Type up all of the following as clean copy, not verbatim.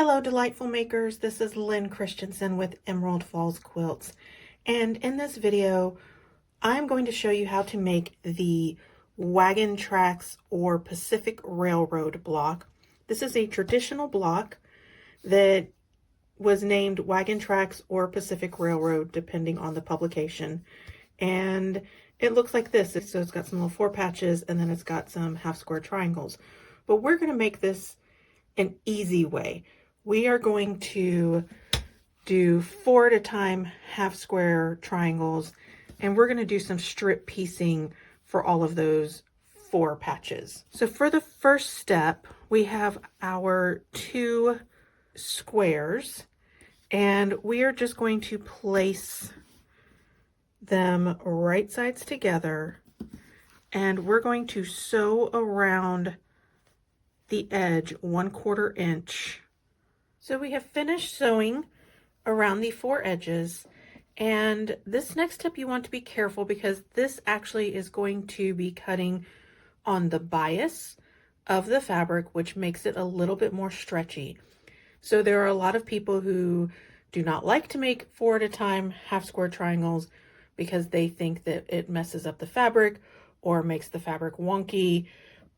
Hello, delightful makers. This is Lynn Christensen with Emerald Falls Quilts. And in this video, I'm going to show you how to make the Wagon Tracks or Pacific Railroad block. This is a traditional block that was named Wagon Tracks or Pacific Railroad, depending on the publication. And it looks like this. So it's got some little four patches and then it's got some half square triangles. But we're going to make this an easy way. We are going to do 4 at a time half square triangles, and we're going to do some strip piecing for all of those 4 patches. So for the first step, we have our 2 squares, and we are just going to place them right sides together, and we're going to sew around the edge 1/4 inch. So we have finished sewing around the 4 edges, and this next step you want to be careful because this actually is going to be cutting on the bias of the fabric, which makes it a little bit more stretchy. So there are a lot of people who do not like to make 4 at a time half square triangles because they think that it messes up the fabric or makes the fabric wonky.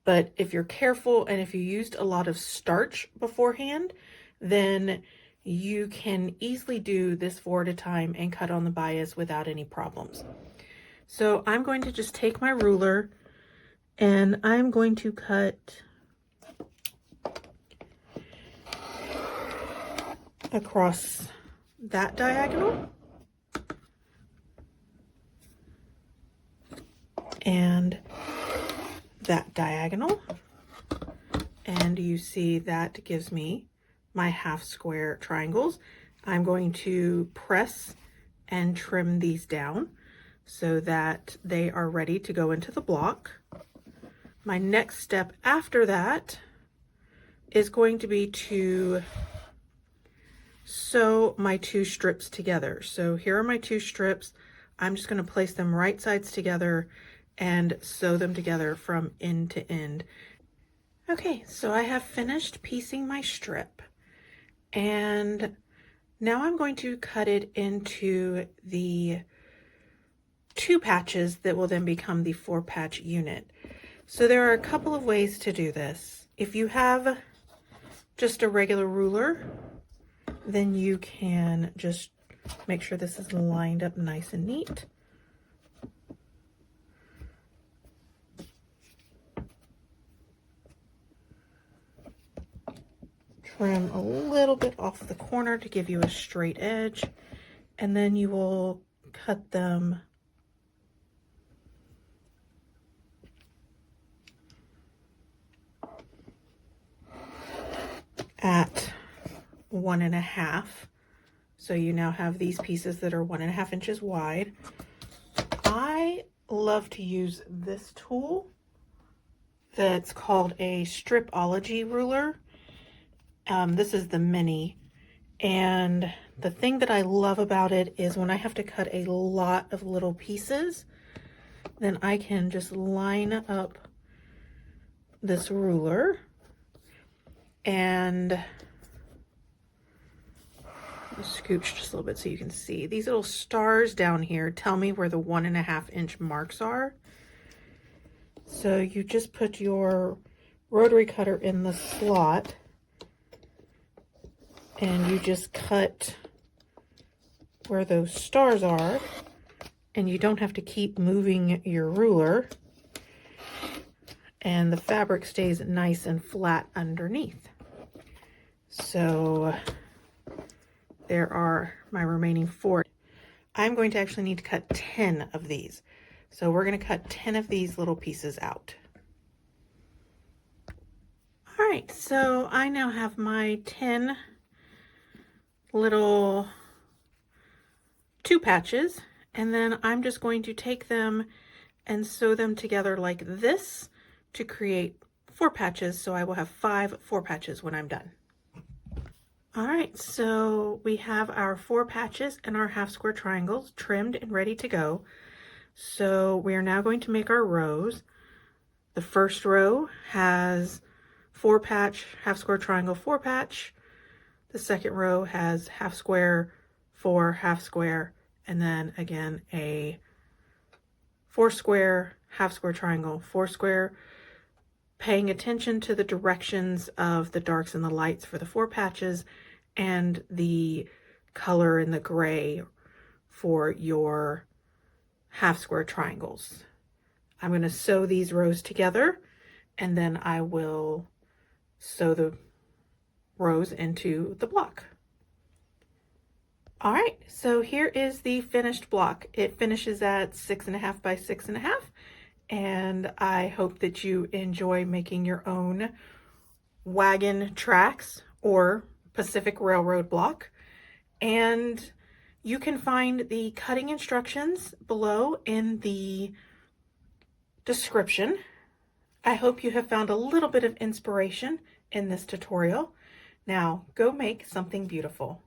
But if you're careful and if you used a lot of starch beforehand, then you can easily do this 4 at a time and cut on the bias without any problems. So I'm going to just take my ruler and I'm going to cut across that diagonal and that diagonal, and you see that gives me my half square triangles. I'm going to press and trim these down so that they are ready to go into the block. My next step after that is going to be to sew my 2 strips together. So here are my 2 strips. I'm just going to place them right sides together and sew them together from end to end. Okay, so I have finished piecing my strip, and now I'm going to cut it into the 2 patches that will then become the 4 patch unit. So there are a couple of ways to do this. If you have just a regular ruler, then you can just make sure this is lined up nice and neat. Trim a little bit off the corner to give you a straight edge, and then you will cut them at 1.5. So you now have these pieces that are 1.5 inches wide. I love to use this tool that's called a Stripology ruler. This is the mini, and the thing that I love about it is when I have to cut a lot of little pieces, then I can just line up this ruler and scooch just a little bit so you can see. These little stars down here tell me where the 1.5 inch marks are. So you just put your rotary cutter in the slot and you just cut where those stars are, and you don't have to keep moving your ruler, and the fabric stays nice and flat underneath. So there are my remaining 4. I'm going to actually need to cut 10 of these. So we're going to cut 10 of these little pieces out. All right, so I now have my 10 little 2 patches, and then I'm just going to take them and sew them together like this to create 4 patches. So I will have 5 4 patches when I'm done. All right, so we have our 4 patches and our half square triangles trimmed and ready to go. So we are now going to make our rows. The first row has 4 patch, half square triangle, 4 patch. The second row has half square, 4, half square, and then again a 4 square, half square triangle, 4 square, paying attention to the directions of the darks and the lights for the 4 patches and the color in the gray for your half square triangles. I'm going to sew these rows together and then I will sew the rows into the block. All right, so here is the finished block. It finishes at 6.5 by 6.5, and I hope that you enjoy making your own Wagon Tracks or Pacific Railroad block. And you can find the cutting instructions below in the description. I hope you have found a little bit of inspiration in this tutorial. Now, go make something beautiful.